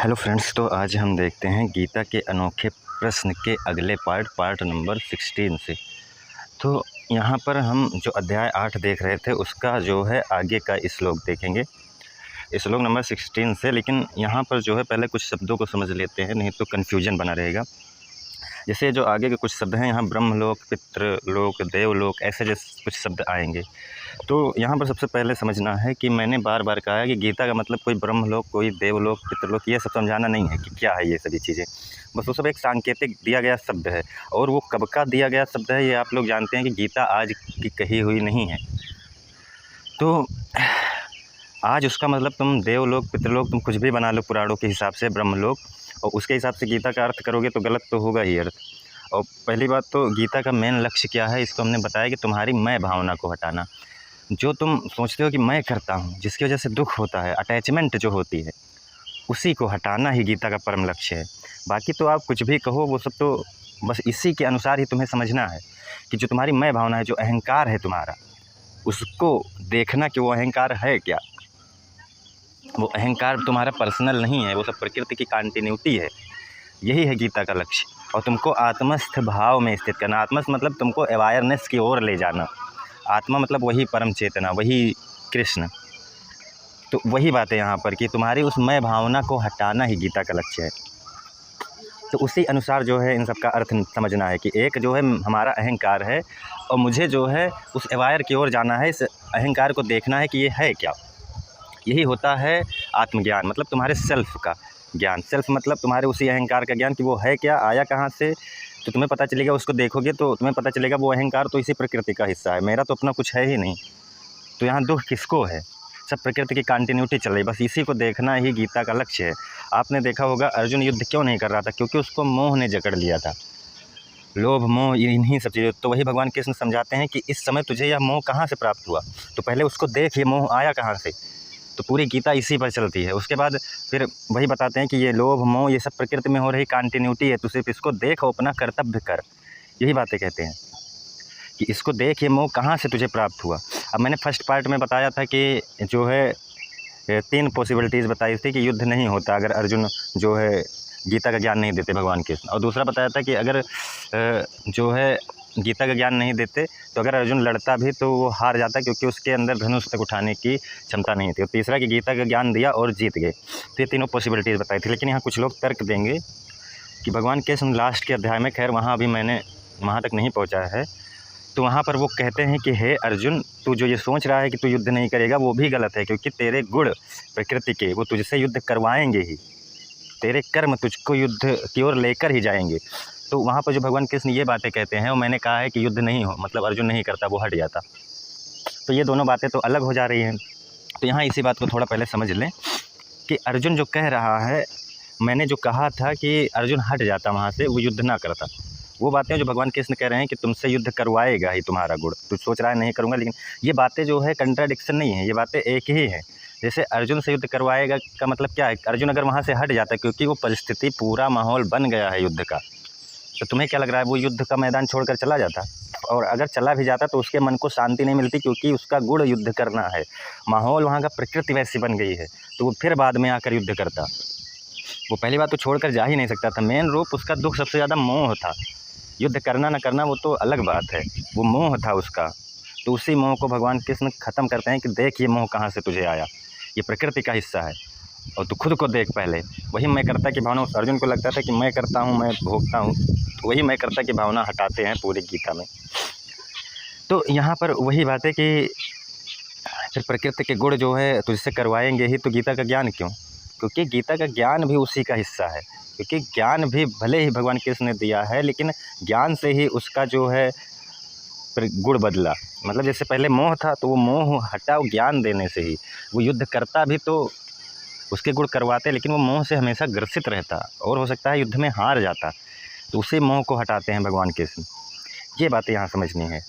Hello friends, तो आज हम देखते हैं गीता के अनोखे प्रश्न के अगले पार्ट नंबर 16 से। तो यहाँ पर हम जो अध्याय 8 देख रहे थे उसका जो है आगे का श्लोक देखेंगे, श्लोक नंबर 16 से। लेकिन यहाँ पर जो है पहले कुछ शब्दों को समझ लेते हैं, नहीं तो कन्फ्यूजन बना रहेगा। जैसे जो आगे के कुछ शब्द हैं, यहाँ ब्रह्मलोक, पितृलोक, देवलोक, ऐसे जैसे कुछ शब्द आएंगे। तो यहाँ पर सबसे पहले समझना है कि मैंने बार बार कहा है कि गीता का मतलब कोई ब्रह्मलोक, कोई देवलोक, पितृलोक, ये सब समझाना नहीं है कि क्या है ये सभी चीज़ें। बस वो सब एक सांकेतिक दिया गया शब्द है, और वो कब का दिया गया शब्द है ये आप लोग जानते हैं कि गीता आज की कही हुई नहीं है। तो आज उसका मतलब तुम देवलोक, पितृलोक, तुम कुछ भी बना लो पुराणों के हिसाब से, ब्रह्मलोक, और उसके हिसाब से गीता का अर्थ करोगे तो गलत तो होगा ही अर्थ। और पहली बात तो गीता का मेन लक्ष्य क्या है, इसको हमने बताया कि तुम्हारी मैं भावना को हटाना। जो तुम सोचते हो कि मैं करता हूँ, जिसकी वजह से दुख होता है, अटैचमेंट जो होती है, उसी को हटाना ही गीता का परम लक्ष्य है। बाकी तो आप कुछ भी कहो, वो सब तो बस इसी के अनुसार ही तुम्हें समझना है कि जो तुम्हारी मैं भावना है, जो अहंकार है तुम्हारा, उसको देखना कि वो अहंकार है क्या। वो अहंकार तुम्हारा पर्सनल नहीं है, वो सब प्रकृति की कंटिन्यूटी है। यही है गीता का लक्ष्य। और तुमको आत्मस्थ भाव में स्थित करना। आत्मस्थ मतलब तुमको अवेयरनेस की ओर ले जाना। आत्मा मतलब वही परम चेतना, वही कृष्ण। तो वही बात है यहाँ पर कि तुम्हारी उस मैं भावना को हटाना ही गीता का लक्ष्य है। तो उसी अनुसार जो है इन सब का अर्थ समझना है कि एक जो है हमारा अहंकार है, और मुझे जो है उस अवायर की ओर जाना है, इस अहंकार को देखना है कि ये है क्या। यही होता है आत्मज्ञान, मतलब तुम्हारे सेल्फ का ज्ञान। सेल्फ मतलब तुम्हारे उसी अहंकार का ज्ञान कि वो है क्या, आया कहाँ से। तो तुम्हें पता चलेगा, उसको देखोगे तो तुम्हें पता चलेगा वो अहंकार तो इसी प्रकृति का हिस्सा है, मेरा तो अपना कुछ है ही नहीं। तो यहाँ दुख किसको है, सब प्रकृति की कंटिन्यूटी चल रही, बस इसी को देखना ही गीता का लक्ष्य है। आपने देखा होगा अर्जुन युद्ध क्यों नहीं कर रहा था, क्योंकि उसको मोह ने जकड़ लिया था। लोभ, मोह, इन्हीं सब चीज़ें। तो वही भगवान कृष्ण समझाते हैं कि इस समय तुझे यह मोह कहाँ से प्राप्त हुआ, तो पहले उसको देख, ये मोह आया कहाँ से। तो पूरी गीता इसी पर चलती है। उसके बाद फिर वही बताते हैं कि ये लोभ, मोह, ये सब प्रकृति में हो रही कंटिन्यूटी है, तो सिर्फ इसको देख और अपना कर्तव्य कर। यही बातें कहते हैं कि इसको देख, ये मोह कहाँ से तुझे प्राप्त हुआ। अब मैंने फर्स्ट पार्ट में बताया था कि जो है 3 पॉसिबिलिटीज़ बताई थी कि युद्ध नहीं होता अगर अर्जुन जो है गीता का ज्ञान नहीं देते भगवान कृष्ण। और दूसरा बताया था कि अगर जो है गीता का ज्ञान नहीं देते तो अगर अर्जुन लड़ता भी तो वो हार जाता, क्योंकि उसके अंदर धनुष तक उठाने की क्षमता नहीं थी। और तीसरा कि गीता का ज्ञान दिया और जीत गए। तो ये तीनों पॉसिबिलिटीज़ बताई थी। लेकिन यहाँ कुछ लोग तर्क देंगे कि भगवान कृष्ण लास्ट के अध्याय में, खैर वहाँ अभी मैंने वहाँ तक नहीं पहुँचा है, तो वहाँ पर वो कहते हैं कि हे अर्जुन, तू जो ये सोच रहा है कि तू युद्ध नहीं करेगा, वो भी गलत है, क्योंकि तेरे गुण प्रकृति के वो तुझसे युद्ध करवाएंगे ही। तेरे कर्म तुझको युद्ध की ओर लेकर ही जाएंगे। तो वहाँ पर जो भगवान कृष्ण ये बातें कहते हैं, और मैंने कहा है कि युद्ध नहीं हो मतलब अर्जुन नहीं करता, वो हट जाता। तो ये दोनों बातें तो अलग हो जा रही हैं। तो यहाँ इसी बात को थोड़ा पहले समझ लें कि अर्जुन जो कह रहा है, मैंने जो कहा था कि अर्जुन हट जाता वहाँ से, वो युद्ध ना करता, वो बातें जो भगवान कृष्ण कह रहे हैं कि तुमसे युद्ध करवाएगा ही तुम्हारा गुण। तू सोच रहा है नहीं करूँगा, लेकिन ये बातें जो है कंट्राडिक्शन नहीं है, ये बातें एक ही है। जैसे अर्जुन से युद्ध करवाएगा का मतलब क्या है, अर्जुन अगर वहाँ से हट जाता है, क्योंकि वो परिस्थिति, पूरा माहौल बन गया है युद्ध का, तो तुम्हें क्या लग रहा है वो युद्ध का मैदान छोड़कर चला जाता। और अगर चला भी जाता तो उसके मन को शांति नहीं मिलती, क्योंकि उसका गुण युद्ध करना है, माहौल वहाँ का, प्रकृति वैसी बन गई है, तो वो फिर बाद में आकर युद्ध करता। वो पहली बात तो छोड़कर जा ही नहीं सकता था। मेन रूप उसका दुख सबसे ज़्यादा मोह था। युद्ध करना न करना वो तो अलग बात है, वो मोह था उसका। तो उसी मोह को भगवान कृष्ण ख़त्म करते हैं कि देख, ये मोह कहाँ से तुझे आया, ये प्रकृति का हिस्सा है, और तू खुद को देख पहले। वही मैं करता की भावना, उस अर्जुन को लगता था कि मैं करता हूँ, मैं भोगता हूँ, तो वही मैं करता की भावना हटाते हैं पूरी गीता में। तो यहाँ पर वही बात है कि फिर प्रकृति के गुण जो है तुझसे करवाएंगे ही, तो गीता का ज्ञान क्यों, क्योंकि गीता का ज्ञान भी उसी का हिस्सा है। क्योंकि ज्ञान भी भले ही भगवान कृष्ण ने दिया है, लेकिन ज्ञान से ही उसका जो है गुण बदला। मतलब जैसे पहले मोह था, तो वो मोह हटा ज्ञान देने से ही। वो युद्ध करता भी तो उसके गुण करवाते, लेकिन वो मोह से हमेशा ग्रसित रहता, और हो सकता है युद्ध में हार जाता। तो उसी मोह को हटाते हैं भगवान कृष्ण। ये बातें यहाँ समझनी है।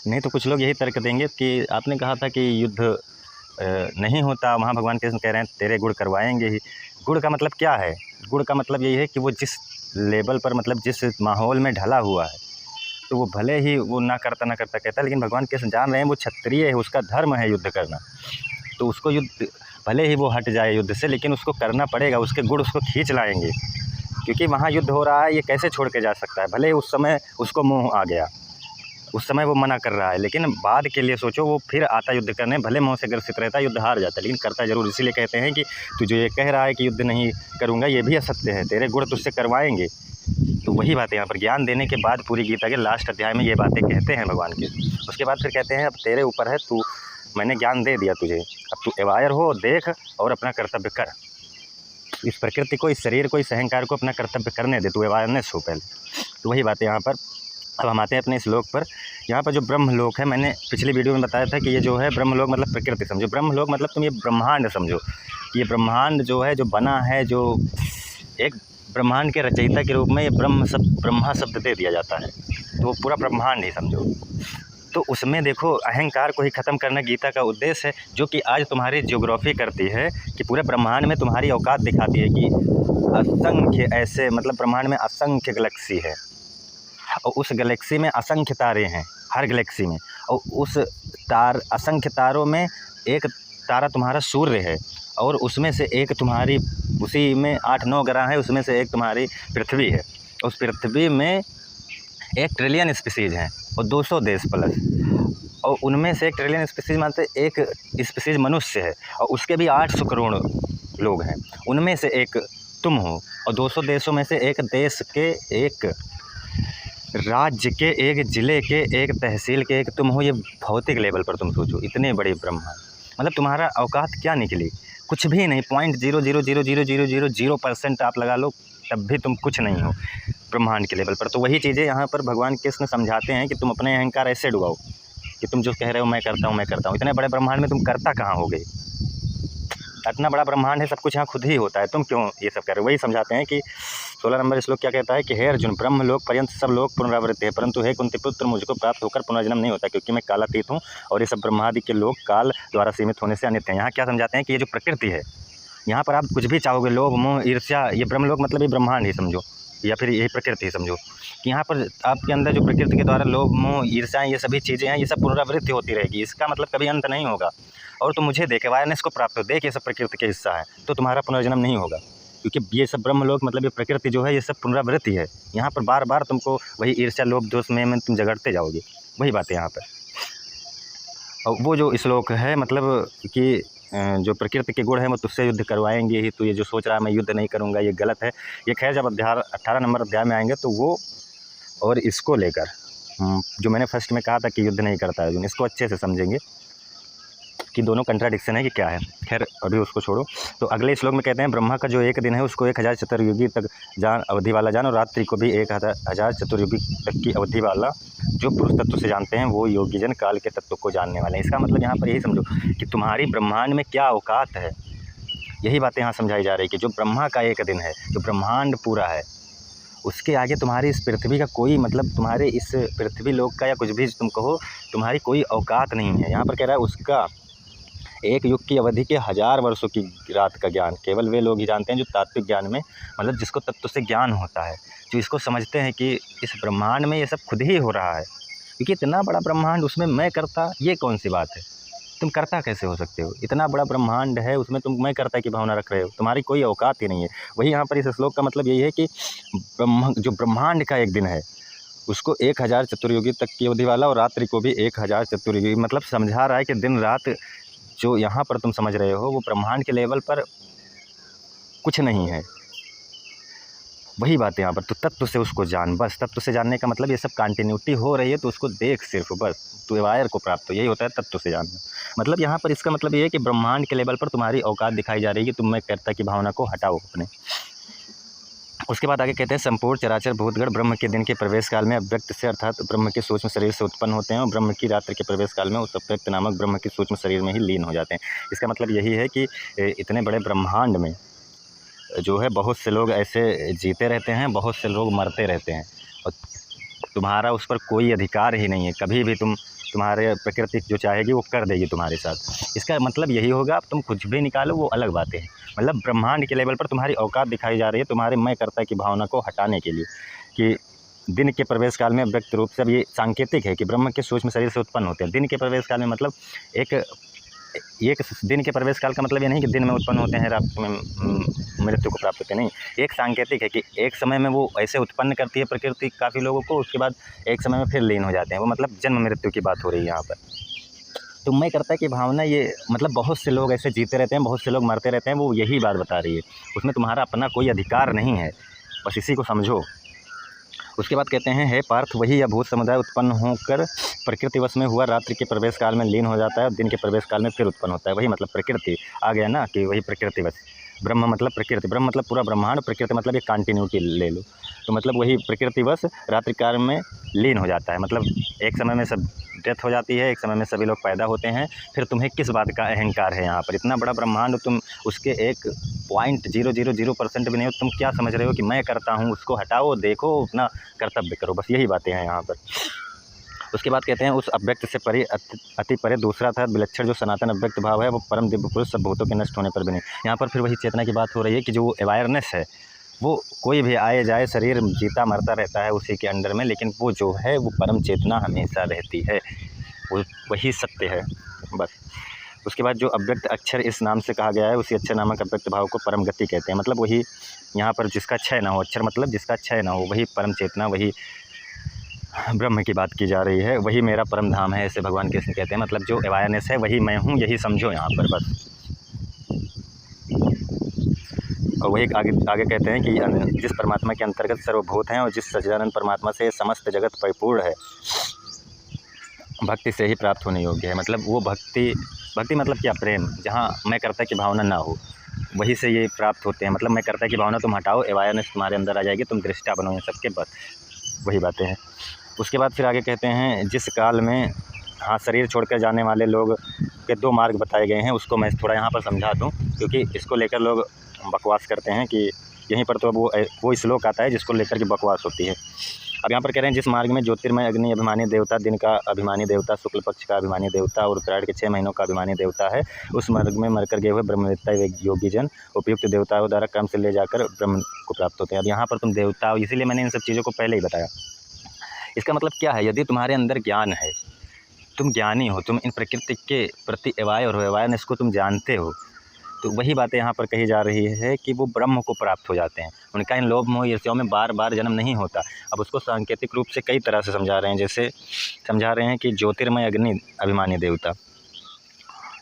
नहीं तो कुछ लोग यही तर्क देंगे कि आपने कहा था कि युद्ध नहीं होता, वहाँ भगवान कृष्ण कह रहे हैं तेरे गुण करवाएंगे ही। गुण का मतलब क्या है, गुण का मतलब यही है कि वो जिस लेवल पर, मतलब जिस माहौल में ढला हुआ है, तो वो भले ही वो ना करता कहता, लेकिन भगवान कृष्ण जान रहे हैं वो क्षत्रिय है, उसका धर्म है युद्ध करना। तो उसको युद्ध भले ही वो हट जाए युद्ध से, लेकिन उसको करना पड़ेगा, उसके गुण उसको खींच लाएंगे, क्योंकि वहाँ युद्ध हो रहा है, ये कैसे छोड़ के जा सकता है। भले ही उस समय उसको मोह आ गया, उस समय वो मना कर रहा है, लेकिन बाद के लिए सोचो, वो फिर आता युद्ध करने, भले मोह से ग्रसित रहता, युद्ध हार जाता, लेकिन करता ज़रूर। इसीलिए कहते हैं कि तू जो ये कह रहा है कि युद्ध नहीं करूँगा, ये भी असत्य है, तेरे गुण तुझसे करवाएंगे। तो वही बात है यहाँ पर ज्ञान देने के बाद पूरी गीता के लास्ट अध्याय में ये बातें कहते हैं भगवान के। उसके बाद फिर कहते हैं अब तेरे ऊपर है, तू, मैंने ज्ञान दे दिया तुझे, अब तू अवायर हो, देख और अपना कर्तव्य कर। इस प्रकृति को, इस शरीर को, इस अहंकार को अपना कर्तव्य करने दे, तू अवायरनेस हो पहले। तो वही बात है यहाँ पर। अब हम आते हैं अपने श्लोक पर। यहाँ पर जो ब्रह्मलोक है, मैंने पिछली वीडियो में बताया था कि ये जो है ब्रह्मलोक मतलब प्रकृति समझो, ब्रह्मलोक मतलब तुम ये ब्रह्मांड समझो। ये ब्रह्मांड जो है, जो बना है, जो एक ब्रह्मांड के रचयिता के रूप में ये ब्रह्मा शब्द दे दिया जाता है, तो वो पूरा ब्रह्मांड ही समझो। तो उसमें देखो अहंकार को ही ख़त्म करना गीता का उद्देश्य है, जो कि आज तुम्हारी ज्योग्राफी करती है कि पूरे ब्रह्मांड में तुम्हारी औकात दिखाती है कि असंख्य ऐसे, मतलब ब्रह्मांड में असंख्य गैलेक्सी है, और उस गैलेक्सी में असंख्य तारे हैं, हर गैलेक्सी में, और उस असंख्य तारों में एक तारा तुम्हारा सूर्य है, और उसमें से एक तुम्हारी, उसी में 8-9 ग्रह हैं, उसमें से एक तुम्हारी पृथ्वी है। उस पृथ्वी में 1 ट्रिलियन स्पीसीज़ हैं और 200 देश प्लस, और उनमें से 1 ट्रिलियन स्पीसीज़ मानते एक स्पीसीज़ मनुष्य है, और उसके भी 800 करोड़ लोग हैं, उनमें से एक तुम हो, और 200 देशों में से एक देश के, एक राज्य के, एक ज़िले के, एक तहसील के एक तुम हो। ये भौतिक लेवल पर तुम सोचो, इतने बड़े ब्रह्मांड, मतलब तुम्हारा औकात क्या निकली, कुछ भी नहीं, 0.0000000% आप लगा लो, तब भी तुम कुछ नहीं हो ब्रह्मांड के लेवल पर। तो वही चीज़ें यहाँ पर भगवान कृष्ण समझाते हैं कि तुम अपने अहंकार ऐसे डुबाओ कि तुम जो कह रहे हो मैं करता हूँ, मैं करता हूँ, इतने बड़े ब्रह्मांड में तुम करता कहाँ हो गए? इतना बड़ा ब्रह्मांड है, सब कुछ यहाँ खुद ही होता है, तुम क्यों ये सब कर रहे हो? वही समझाते हैं कि 16 नंबर श्लोक क्या कहता है कि हे अर्जुन, ब्रह्मलोक पर्यंत सब लोग पुनरावृत्ति है, परंतु हे कुंती पुत्र, मुझको प्राप्त होकर पुनर्जन्म नहीं होता, क्योंकि मैं कालातीत हूँ और ये सब ब्रह्मादि के लोग काल द्वारा सीमित होने से अनित्य हैं। यहाँ क्या समझाते हैं कि ये जो प्रकृति है, यहाँ पर आप कुछ भी चाहोगे, लोभ मोह ईर्ष्या, ये ब्रह्मलोक मतलब ये ब्रह्मांड ही समझो, या फिर यही प्रकृति ही समझो, कि यहाँ पर आपके अंदर जो प्रकृति के द्वारा लोभ मोह ईर्ष्या, ये सभी चीज़ें हैं, ये सब पुनरावृत्ति होती रहेगी, इसका मतलब कभी अंत नहीं होगा। और तुम मुझे देख, अवेयरनेस को प्राप्त हो, देख ये सब प्रकृति के हिस्सा है, तो तुम्हारा पुनर्जन्म नहीं होगा, क्योंकि ये सब ब्रह्मलोक मतलब ये प्रकृति जो है, ये सब पुनरावृत्ति है। यहाँ पर बार बार तुमको वही ईर्ष्या लोभ दोष में तुम झगड़ते जाओगे, वही बात है यहाँ पर। और वो जो श्लोक है, मतलब कि जो प्रकृति के गुण है वो तुझसे युद्ध करवाएंगे ही, तो ये जो सोच रहा है मैं युद्ध नहीं करूँगा, ये गलत है। ये खैर जब 18 नंबर अध्याय में आएंगे तो वो, और इसको लेकर जो मैंने फर्स्ट में कहा था कि युद्ध नहीं करता है, इसको अच्छे से समझेंगे कि दोनों कंट्राडिक्शन है कि क्या है। खैर अभी उसको छोड़ो। तो अगले श्लोक में कहते हैं ब्रह्मा का जो एक दिन है उसको 1000 चतुर्युगी तक जान, अवधि वाला जान, और रात्रि को भी 1000 चतुर्युगी तक की अवधि वाला जो पुरुष तत्व से जानते हैं वो योगी जन काल के तत्व को जानने वाले हैं। इसका मतलब यहाँ पर यही समझो कि तुम्हारी ब्रह्मांड में क्या औकात है, यही बातें यहाँ समझाई जा रही है कि जो ब्रह्मा का एक दिन है, जो ब्रह्मांड पूरा है, उसके आगे तुम्हारी इस पृथ्वी का कोई, मतलब तुम्हारे इस पृथ्वी लोक का या कुछ भी तुम कहो, तुम्हारी कोई औकात नहीं है। यहाँ पर कह रहा है उसका एक युग की अवधि के 1000 वर्षों की रात का ज्ञान केवल वे लोग ही जानते हैं जो तात्विक ज्ञान में, मतलब जिसको तत्व से ज्ञान होता है, जो इसको समझते हैं कि इस ब्रह्मांड में ये सब खुद ही हो रहा है, क्योंकि इतना बड़ा ब्रह्मांड उसमें मैं करता, ये कौन सी बात है? तुम करता कैसे हो सकते हो? इतना बड़ा ब्रह्मांड है, उसमें तुम मैं करता की भावना रख रहे हो, तुम्हारी कोई औकात ही नहीं है। वही यहाँ पर इस श्लोक का मतलब यही है कि जो ब्रह्मांड का एक दिन है उसको 1000 चतुर्युगी तक की अवधि वाला, और रात्रि को भी 1000 चतुर्युगी, मतलब समझा रहा है कि दिन रात जो यहाँ पर तुम समझ रहे हो वो ब्रह्मांड के लेवल पर कुछ नहीं है। वही बात है यहाँ पर। तो तत्व से उसको जान, बस तत्व से जानने का मतलब ये सब कंटिन्यूटी हो रही है तो उसको देख सिर्फ, बस तू वायर को प्राप्त हो, यही होता है तत्व से जानना। मतलब यहाँ पर इसका मतलब ये है कि ब्रह्मांड के लेवल पर तुम्हारी औकात दिखाई जा रही है कि तुम मैं कर्ता की भावना को हटाओ अपने। उसके बाद आगे कहते हैं संपूर्ण चराचर भूतगण ब्रह्म के दिन के प्रवेश काल में अव्यक्त से, अर्थात ब्रह्म के सूक्ष्म शरीर से उत्पन्न होते हैं, और ब्रह्म की रात्रि के प्रवेश काल में उस अव्यक्त नामक ब्रह्म के सूक्ष्म शरीर में ही लीन हो जाते हैं। इसका मतलब यही है कि इतने बड़े ब्रह्मांड में जो है बहुत से लोग ऐसे जीते रहते हैं, बहुत से लोग मरते रहते हैं, और तुम्हारा उस पर कोई अधिकार ही नहीं है। कभी भी तुम्हारे प्रकृति जो चाहेगी वो कर देगी तुम्हारे साथ। इसका मतलब यही होगा, अब तुम कुछ भी निकालो वो अलग बातें हैं, मतलब ब्रह्मांड के लेवल पर तुम्हारी औकात दिखाई जा रही है तुम्हारे मैं कर्ता की भावना को हटाने के लिए, कि दिन के प्रवेश काल में व्यक्त रूप से, अब ये सांकेतिक है कि ब्रह्म के सूक्ष्म शरीर से उत्पन्न होते हैं। दिन के प्रवेश काल में मतलब एक एक दिन के प्रवेश काल का मतलब ये नहीं कि दिन में उत्पन्न होते हैं, रात में मृत्यु को प्राप्त होते हैं, नहीं। एक सांकेतिक है कि एक समय में वो ऐसे उत्पन्न करती है प्रकृति काफ़ी लोगों को, उसके बाद एक समय में फिर लीन हो जाते हैं। वो मतलब जन्म मृत्यु की बात हो रही है यहाँ पर। तो मैं करता है कि भावना ये मतलब बहुत से लोग ऐसे जीते रहते हैं, बहुत से लोग मरते रहते हैं, वो यही बात बता रही है। उसमें तुम्हारा अपना कोई अधिकार नहीं है, बस इसी को समझो। उसके बाद कहते हैं, हे पार्थ, वही अभूत समुदाय उत्पन्न होकर प्रकृतिवश में हुआ रात्रि के प्रवेश काल में लीन हो जाता है और दिन के प्रवेश काल में फिर उत्पन्न होता है। वही मतलब प्रकृति आ गया ना, कि वही प्रकृतिवश। ब्रह्म मतलब प्रकृति, ब्रह्म मतलब पूरा ब्रह्मांड, प्रकृति मतलब एक कंटिन्यूटी ले लो। तो मतलब वही प्रकृतिवश रात्रि काल में लीन हो जाता है। मतलब एक समय में सब डेथ हो जाती है, एक समय में सभी लोग पैदा होते हैं। फिर तुम्हें किस बात का अहंकार है यहाँ पर? इतना बड़ा ब्रह्मांड, तुम उसके 1.000% भी नहीं हो, तुम क्या समझ रहे हो कि मैं करता हूँ? उसको हटाओ, देखो, अपना कर्तव्य करो, बस यही बातें हैं यहाँ पर। उसके बाद कहते हैं, उस अव्यक्त से परे अति परे दूसरा था विलक्षण जो सनातन अव्यक्त भाव है, वो परम दिव्य पुरुष सब भूतों के नष्ट होने पर भी नहीं। यहाँ पर फिर वही चेतना की बात हो रही है कि जो अवेयरनेस है, वो कोई भी आए जाए शरीर जीता मरता रहता है उसी के अंडर में, लेकिन वो जो है वो परम चेतना हमेशा रहती है, वो वही सत्य है बस। उसके बाद जो अव्यक्त अक्षर इस नाम से कहा गया है, उसी अक्षर नामक अव्यक्त भाव को परम गति कहते हैं। मतलब वही यहाँ पर जिसका क्षय ना हो, अक्षर मतलब जिसका क्षय ना हो, वही परम चेतना, वही ब्रह्म की बात की जा रही है, वही मेरा परम धाम है, ऐसे भगवान कृष्ण कहते हैं। मतलब जो अवेयरनेस है वही मैं हूँ, यही समझो यहाँ पर बस। और वही आगे कहते हैं कि जिस परमात्मा के अंतर्गत सर्वभूत हैं और जिस सच्चिदानंद परमात्मा से समस्त जगत परिपूर्ण है, भक्ति से ही प्राप्त होने योग्य है। मतलब वो भक्ति मतलब क्या? प्रेम। जहाँ मैं करता की भावना ना हो, वही से ये प्राप्त होते हैं। मतलब मैं करता की भावना तुम हटाओ, अवेयरनेस तुम्हारे अंदर आ जाएगी, तुम दृष्टा बनो इन सबके, बस वही बातें हैं। उसके बाद फिर आगे कहते हैं, जिस काल में हाँ शरीर छोड़कर जाने वाले लोग के 2 मार्ग बताए गए हैं, उसको मैं थोड़ा यहाँ पर समझा दूँ, क्योंकि इसको लेकर लोग बकवास करते हैं कि यहीं पर तो वो श्लोक आता है जिसको लेकर के बकवास होती है। अब यहाँ पर कह रहे हैं, जिस मार्ग में ज्योतिर्मय अग्नि अभिमानी देवता, दिन का अभिमानी देवता, शुक्ल पक्ष का अभिमानी देवता और उत्तरायण के 6 महीनों का अभिमानी देवता है, उस मार्ग में मरकर गए हुए ब्रह्मवेत्ता योगी जन उपयुक्त देवताओं द्वारा क्रम से ले जाकर ब्रह्म को प्राप्त होते हैं। अब यहाँ पर तुम देवता हो, इसीलिए मैंने इन सब चीज़ों को पहले ही बताया। इसका मतलब क्या है? यदि तुम्हारे अंदर ज्ञान है, तुम ज्ञानी हो, तुम इन प्रकृति के प्रति अवेयरनेस को तुम जानते हो, तो वही बातें यहाँ पर कही जा रही है कि वो ब्रह्म को प्राप्त हो जाते हैं। उनका इन लोभ मोह ईर्ष्याओं में बार बार जन्म नहीं होता। अब उसको सांकेतिक रूप से कई तरह से समझा रहे हैं। जैसे समझा रहे हैं कि ज्योतिर्मय अग्नि अभिमानी देवता,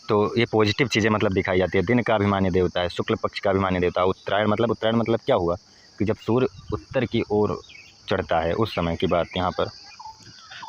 तो ये पॉजिटिव चीज़ें मतलब दिखाई जाती है। दिन का अभिमानी देवता है, शुक्ल पक्ष का अभिमानी देवता। उत्तरायण मतलब क्या हुआ कि जब सूर्य उत्तर की ओर चढ़ता है, उस समय की बात यहाँ पर।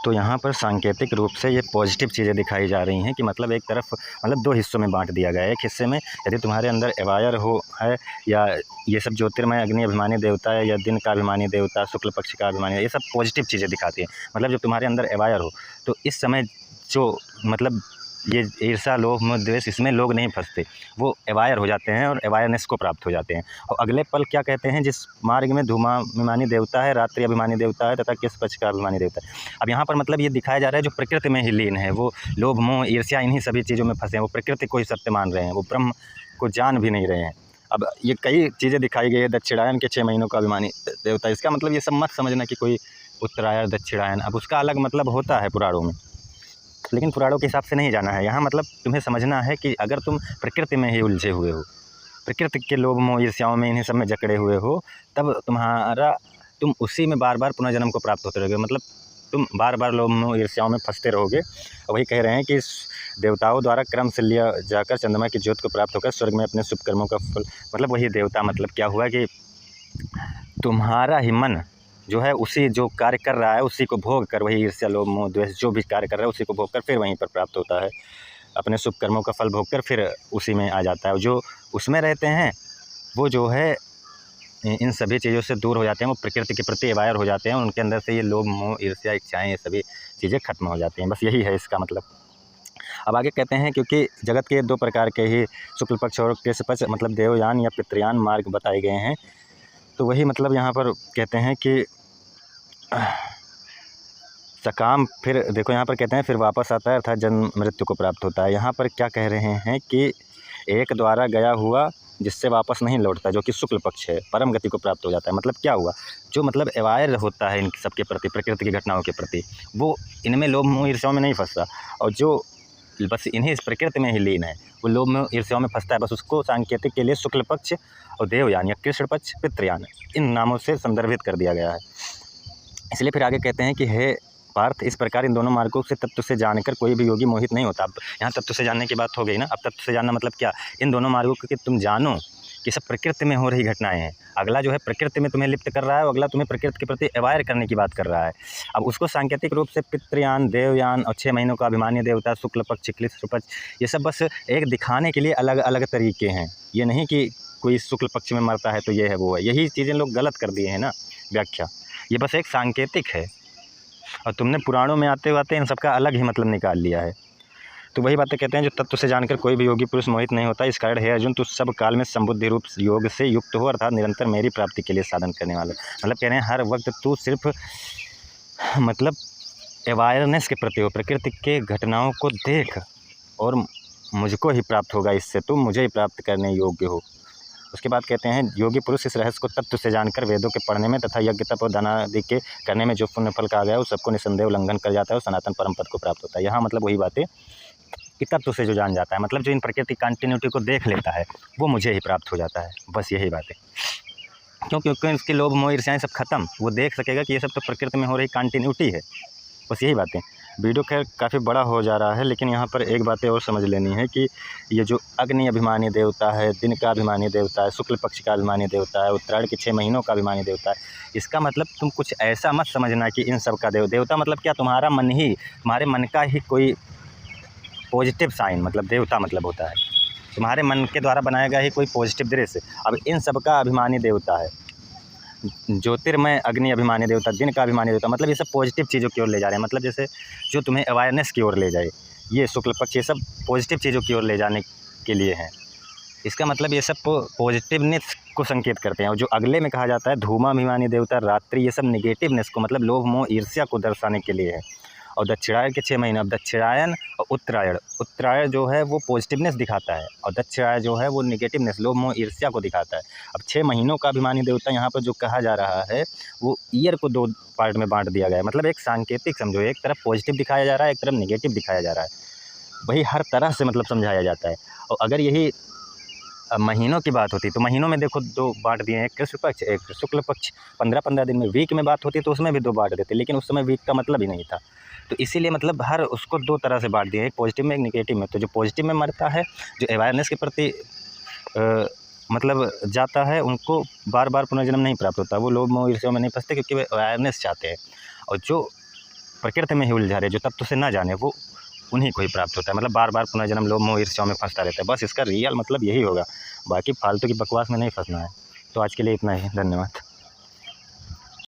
तो यहाँ पर सांकेतिक रूप से ये पॉजिटिव चीज़ें दिखाई जा रही हैं कि मतलब एक तरफ मतलब 2 हिस्सों में बांट दिया गया है। एक हिस्से में यदि तुम्हारे अंदर अवेयर हो है, या ये सब ज्योतिर्मय अग्नि अभिमानी देवता है, या दिन का अभिमानी देवता, शुक्ल पक्ष का अभिमानी, ये सब पॉजिटिव चीज़ें दिखाती हैं। मतलब जब तुम्हारे अंदर अवेयर हो, तो इस समय जो मतलब ये ईर्ष्या लोभ मोह द्वेष, इसमें लोग नहीं फंसते, वो अवेयर हो जाते हैं और अवेयरनेस को प्राप्त हो जाते हैं। और अगले पल क्या कहते हैं, जिस मार्ग में धूमाभिमानी देवता है, रात्रि अभिमानी देवता है तथा किस पक्ष का अभिमानी देवता है। अब यहाँ पर मतलब ये दिखाया जा रहा है जो प्रकृति में ही लीन है, वो लोभ मोह ईर्ष्या इन्हीं सभी चीज़ों में फंसे हैं, वो प्रकृति को ही सत्य मान रहे हैं, वो ब्रह्म को जान भी नहीं रहे हैं। अब ये कई चीज़ें दिखाई गई है। दक्षिणायन के 6 महीनों का अभिमानी देवता, इसका मतलब ये सब मत समझना कि कोई उत्तरायण दक्षिणायन, अब उसका अलग मतलब होता है पुराणों में, लेकिन पुराणों के हिसाब से नहीं जाना है। यहाँ मतलब तुम्हें समझना है कि अगर तुम प्रकृति में ही उलझे हुए हो, प्रकृति के लोभ मोह ईर्ष्याओं में, इन्हीं सब में जकड़े हुए हो, तब तुम उसी में बार बार पुनर्जन्म को प्राप्त होते रहोगे। मतलब तुम बार बार लोभ मोह ईर्ष्याओं में फंसते रहोगे। और वही कह रहे हैं कि देवताओं द्वारा क्रम से लिया जाकर चंद्रमा की ज्योत को प्राप्त होकर स्वर्ग में अपने शुभ कर्मों का फल, मतलब वही देवता, मतलब क्या हुआ कि तुम्हारा ही मन जो है उसी जो कार्य कर रहा है उसी को भोग कर, वही ईर्ष्या लोभ मोह द्वेष जो भी कार्य कर रहा है उसी को भोग कर फिर वहीं पर प्राप्त होता है, अपने शुभ कर्मों का फल भोग कर फिर उसी में आ जाता है। जो उसमें रहते हैं वो जो है इन सभी चीज़ों से दूर हो जाते हैं, वो प्रकृति के प्रति अवेयर हो जाते हैं, उनके अंदर से ये लोभ मोह ईर्ष्या इच्छाएँ ये सभी चीज़ें खत्म हो जाती हैं। बस यही है इसका मतलब। अब आगे कहते हैं, क्योंकि जगत के 2 प्रकार के ही शुक्ल पक्ष और कृष्ण पक्ष मतलब देवयान या पितृयान मार्ग बताए गए हैं। तो वही मतलब यहाँ पर कहते हैं कि सकाम, फिर देखो यहाँ पर कहते हैं फिर वापस आता है, अर्थात जन्म मृत्यु को प्राप्त होता है। यहाँ पर क्या कह रहे हैं कि एक द्वारा गया हुआ जिससे वापस नहीं लौटता, जो कि शुक्ल पक्ष है, परम गति को प्राप्त हो जाता है। मतलब क्या हुआ, जो मतलब अवेयर होता है इन सबके प्रति, प्रकृति की घटनाओं के प्रति, वो इनमें लोभ मोह ईर्ष्याओं में नहीं फंसता। और जो बस इन्हीं इस प्रकृति में ही लीन है, वो लोभ में ईर्ष्याओं में फंसता है। बस उसको सांकेतिक के लिए शुक्ल पक्ष और देवयान या कृष्ण पक्ष पितृयान इन नामों से संदर्भित कर दिया गया है। इसलिए फिर आगे कहते हैं कि हे पार्थ, इस प्रकार इन दोनों मार्गों से तत्व से जानकर कोई भी योगी मोहित नहीं होता। अब यहाँ तत्व से जानने की बात हो गई ना। अब तत्व से जानना मतलब क्या, इन दोनों मार्गों को कि तुम जानो कि सब प्रकृति में हो रही घटनाएं हैं। अगला जो है प्रकृति में तुम्हें लिप्त कर रहा है, और अगला तुम्हें प्रकृति के प्रति अवायर करने की बात कर रहा है। अब उसको सांकेतिक रूप से पितृयान, देवयान और 6 महीनों का अभिमान्य देवता, शुक्ल पक्ष, कृष्ण पक्ष, ये सब बस एक दिखाने के लिए अलग अलग तरीके हैं। ये नहीं कि कोई शुक्ल पक्ष में मरता है तो ये है वो है, यही चीज़ें लोग गलत कर दिए हैं ना व्याख्या। ये बस एक सांकेतिक है, और तुमने पुराणों में आते आते इन सबका अलग ही मतलब निकाल लिया है। तो वही बातें कहते हैं, जो तत्व से जानकर कोई भी योगी पुरुष मोहित नहीं होता। इस कारण हे अर्जुन, तू सब काल में संबुद्धि रूप योग से युक्त हो, अर्थात निरंतर मेरी प्राप्ति के लिए साधन करने वाला। मतलब कह रहे हैं हर वक्त तू सिर्फ मतलब अवेयरनेस के प्रति हो, प्रकृति के घटनाओं को देख और मुझको ही प्राप्त होगा, इससे तुम मुझे ही प्राप्त करने योग्य हो। उसके बाद कहते हैं, योगी पुरुष इस रहस्य को तत्व से जानकर वेदों के पढ़ने में तथा यज्ञ तप और दान आदि के करने में जो पुण्य फल कहा गया है, उस सबको निसंदेह उल्लंघन कर जाता है और सनातन परम पद को प्राप्त होता है। यहाँ मतलब वही बातें कि तत्व से जो जान जाता है, मतलब जो इन प्रकृति कंटिन्यूटी को देख लेता है, वो मुझे ही प्राप्त हो जाता है। बस यही बात है। क्योंकि उसके लोभ मोह ईर्ष्याएं सब खत्म, वो देख सकेगा कि ये सब तो प्रकृति में हो रही कंटिन्यूटी है। बस यही बातें। वीडियो खैर काफ़ी बड़ा हो जा रहा है, लेकिन यहाँ पर एक बातें और समझ लेनी है कि ये जो अग्नि अभिमानी देवता है, दिन का अभिमानी देवता है, शुक्ल पक्ष का अभिमानी देवता है, उत्तरायण के 6 महीनों का अभिमानी देवता है, इसका मतलब तुम कुछ ऐसा मत समझना कि इन सब का देवता मतलब क्या, तुम्हारा मन ही, तुम्हारे मन का ही कोई पॉजिटिव साइन मतलब देवता मतलब होता है, तुम्हारे मन के द्वारा बनाया गया ही कोई पॉजिटिव दृश्य। अब इन सब का अभिमानी देवता है ज्योतिर्मय अग्नि अभिमानी देवता, दिन का अभिमानी देवता, मतलब ये सब पॉजिटिव चीज़ों की ओर ले जा रहे हैं। मतलब जैसे जो तुम्हें अवेयरनेस की ओर ले जाए, ये शुक्ल पक्ष ये सब पॉजिटिव चीज़ों की ओर ले जाने के लिए हैं। इसका मतलब ये सब पॉजिटिवनेस को संकेत करते हैं। और जो अगले में कहा जाता है धूमाभिमानी देवता, रात्रि, ये सब निगेटिवनेस को मतलब लोभ मोह ईर्ष्या को दर्शाने के लिए है। और दक्षिणायन के 6 महीने, अब दक्षिणायन और उत्तरायण जो है वो पॉजिटिवनेस दिखाता है, और दक्षिणायन जो है वो निगेटिवनेस लोभ मोह ईर्ष्या को दिखाता है। अब 6 महीनों का अभिमानी देवता यहाँ पर जो कहा जा रहा है, वो ईयर को 2 पार्ट में बांट दिया गया है। मतलब एक सांकेतिक समझो, एक तरफ पॉजिटिव दिखाया जा रहा है, एक तरफ निगेटिव दिखाया जा रहा है। वही हर तरह से मतलब समझाया जाता है। और अगर यही महीनों की बात होती तो महीनों में देखो 2 बांट दिए हैं, एक कृष्ण पक्ष एक शुक्ल पक्ष। 15-15 दिन में वीक में बात होती तो उसमें भी 2 बांट देते, लेकिन उस समय वीक का मतलब ही नहीं था। तो इसीलिए मतलब हर उसको 2 तरह से बांट दिए, एक पॉजिटिव में एक निगेटिव में। तो जो पॉजिटिव में मरता है, जो अवेयरनेस के प्रति मतलब जाता है, उनको बार बार पुनर्जन्म नहीं प्राप्त होता, वो लोभ मोह ईर्ष्या में नहीं फंसते, क्योंकि वे अवेयरनेस चाहते हैं। और जो प्रकृति में ही उलझा रहे, जो तत्व से ना जाने, वो उन्हीं को ही प्राप्त होता है। मतलब बार बार पुनर्जन्म लोभ मोह ईर्ष्या में फंसता रहता है। बस इसका रियल मतलब यही होगा, बाकी फालतू की बकवास में नहीं फंसना है। तो आज के लिए इतना ही, धन्यवाद।